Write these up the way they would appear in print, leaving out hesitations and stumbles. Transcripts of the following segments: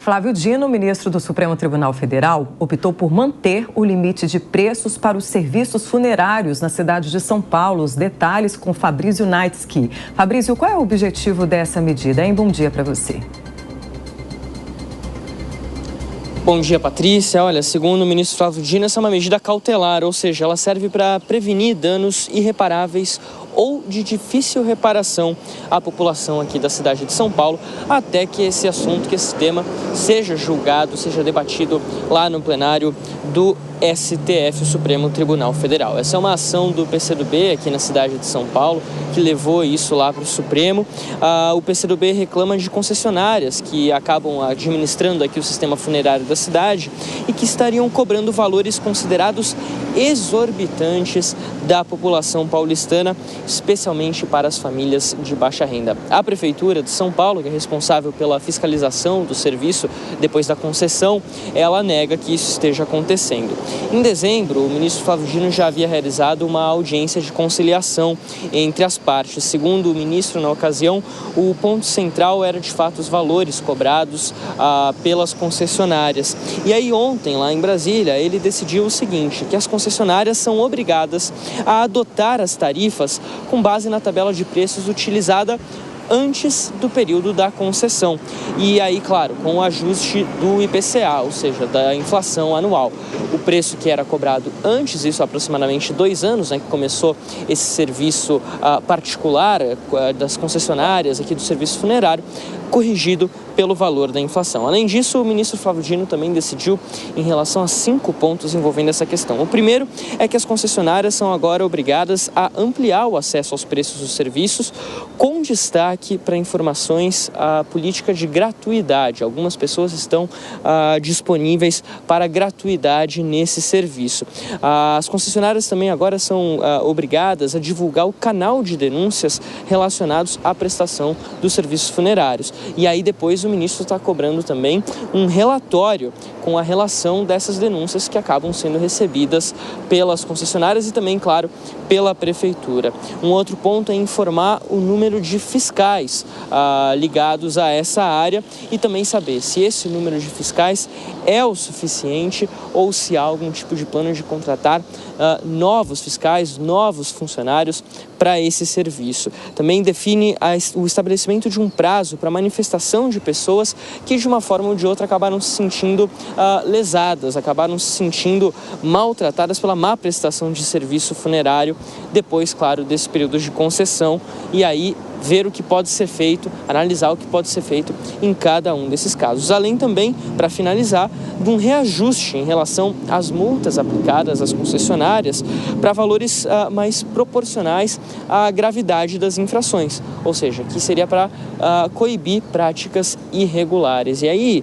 Flávio Dino, ministro do Supremo Tribunal Federal, optou por manter o limite de preços para os serviços funerários na cidade de São Paulo. Os detalhes com Fabrício Naitsky. Fabrício, qual é o objetivo dessa medida, hein? Bom dia para você. Bom dia, Patrícia. Olha, segundo o ministro Flávio Dino, essa é uma medida cautelar, ou seja, ela serve para prevenir danos irreparáveis ou de difícil reparação à população aqui da cidade de São Paulo, até que esse assunto, que esse tema seja julgado, seja debatido lá no plenário do STF, o Supremo Tribunal Federal. Essa é uma ação do PCdoB aqui na cidade de São Paulo, que levou isso lá para o Supremo. O PCdoB reclama de concessionárias que acabam administrando aqui o sistema funerário da cidade e que estariam cobrando valores considerados exorbitantes da população paulistana, especialmente para as famílias de baixa renda. A Prefeitura de São Paulo, que é responsável pela fiscalização do serviço depois da concessão, ela nega que isso esteja acontecendo. Em dezembro, o ministro Flávio Dino já havia realizado uma audiência de conciliação entre as partes. Segundo o ministro, na ocasião, o ponto central era, de fato, os valores cobrados pelas concessionárias. E aí, ontem, lá em Brasília, ele decidiu o seguinte, que as concessionárias são obrigadas a adotar as tarifas com base na tabela de preços utilizada antes do período da concessão. E aí, claro, com o ajuste do IPCA, ou seja, da inflação anual. O preço que era cobrado antes, isso há aproximadamente 2 anos, né, que começou esse serviço particular das concessionárias aqui do serviço funerário, corrigido pelo valor da inflação. Além disso, o ministro Flávio Dino também decidiu em relação a 5 pontos envolvendo essa questão. O primeiro é que as concessionárias são agora obrigadas a ampliar o acesso aos preços dos serviços, com destaque para informações política de gratuidade. Algumas pessoas estão disponíveis para gratuidade nesse serviço. As concessionárias também agora são obrigadas a divulgar o canal de denúncias relacionados à prestação dos serviços funerários. E aí depois o ministro está cobrando também um relatório com a relação dessas denúncias que acabam sendo recebidas pelas concessionárias e também, claro, pela Prefeitura. Um outro ponto é informar o número de fiscais ligados a essa área e também saber se esse número de fiscais é o suficiente ou se há algum tipo de plano de contratar novos fiscais, novos funcionários para esse serviço. Também define o estabelecimento de um prazo para manifestação de pessoas que, de uma forma ou de outra, acabaram se sentindo lesadas, acabaram se sentindo maltratadas pela má prestação de serviço funerário, depois, claro, desse período de concessão, e aí ver o que pode ser feito, analisar o que pode ser feito em cada um desses casos. Além também, para finalizar, de um reajuste em relação às multas aplicadas às concessionárias para valores mais proporcionais à gravidade das infrações, ou seja, que seria para coibir práticas irregulares. E aí,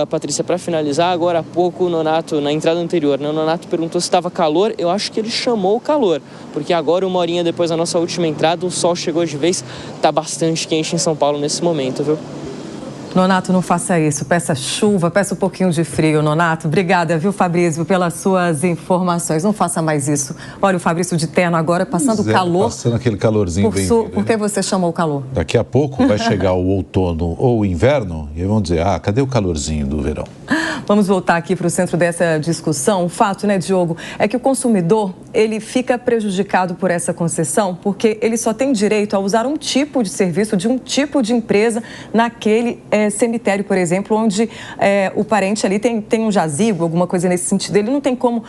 Patrícia, para finalizar, agora há pouco o Nonato, na entrada anterior, né, o Nonato perguntou se estava calor. Eu acho que ele chamou o calor, porque agora, 1 horinha depois da nossa última entrada, o sol chegou de vez. Está bastante quente em São Paulo nesse momento, viu? Nonato, não faça isso. Peça chuva, peça um pouquinho de frio, Nonato. Obrigada, viu, Fabrício, pelas suas informações. Não faça mais isso. Olha, o Fabrício de terno agora passando calor. Passando aquele calorzinho bem. Por que você chamou o calor? Daqui a pouco vai chegar o outono ou o inverno e vão dizer, cadê o calorzinho do verão? Vamos voltar aqui para o centro dessa discussão. O fato, né, Diogo, é que o consumidor, ele fica prejudicado por essa concessão porque ele só tem direito a usar um tipo de serviço de um tipo de empresa naquele cemitério, por exemplo, onde o parente ali tem um jazigo, alguma coisa nesse sentido. Ele não tem como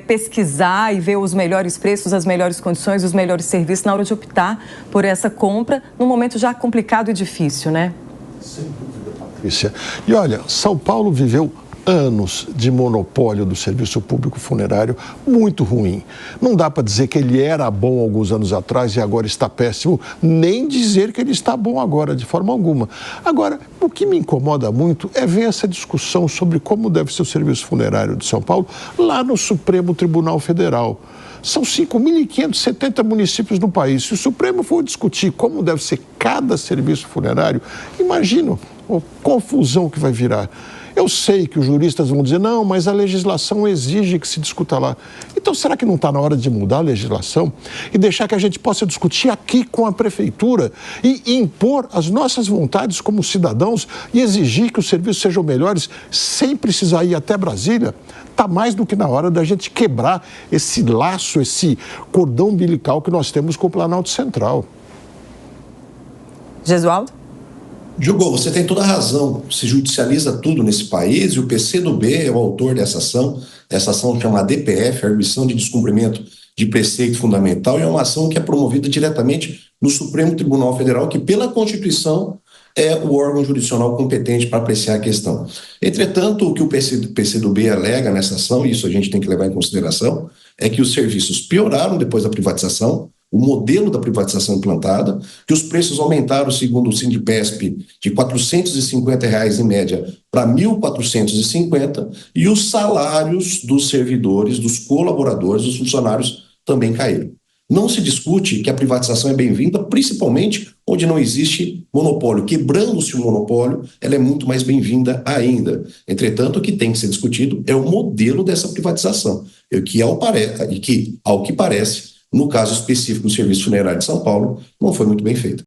pesquisar e ver os melhores preços, as melhores condições, os melhores serviços na hora de optar por essa compra, num momento já complicado e difícil, né? Sem dúvida, Patrícia. E olha, São Paulo viveu anos de monopólio do serviço público funerário muito ruim. Não dá para dizer que ele era bom alguns anos atrás e agora está péssimo, nem dizer que ele está bom agora, de forma alguma. Agora, o que me incomoda muito é ver essa discussão sobre como deve ser o serviço funerário de São Paulo lá no Supremo Tribunal Federal. São 5.570 municípios no país. Se o Supremo for discutir como deve ser cada serviço funerário, imagina a confusão que vai virar. Eu sei que os juristas vão dizer, não, mas a legislação exige que se discuta lá. Então, será que não está na hora de mudar a legislação e deixar que a gente possa discutir aqui com a prefeitura e impor as nossas vontades como cidadãos e exigir que os serviços sejam melhores sem precisar ir até Brasília? Está mais do que na hora da gente quebrar esse laço, esse cordão umbilical que nós temos com o Planalto Central. Gesualdo? Diogo, você tem toda a razão. Se judicializa tudo nesse país e o PCdoB é o autor dessa ação. Essa ação chama DPF, Arguição de Descumprimento de Preceito Fundamental, e é uma ação que é promovida diretamente no Supremo Tribunal Federal, que pela Constituição é o órgão jurisdicional competente para apreciar a questão. Entretanto, o que o PCdoB alega nessa ação, e isso a gente tem que levar em consideração, é que os serviços pioraram depois da privatização, o modelo da privatização implantada, que os preços aumentaram, segundo o Sindipesp, de R$ 450 em média para R$ 1.450, e os salários dos servidores, dos colaboradores, dos funcionários também caíram. Não se discute que a privatização é bem-vinda, principalmente onde não existe monopólio. Quebrando-se o monopólio, ela é muito mais bem-vinda ainda. Entretanto, o que tem que ser discutido é o modelo dessa privatização, que, ao que parece, no caso específico do Serviço Funerário de São Paulo, não foi muito bem feito.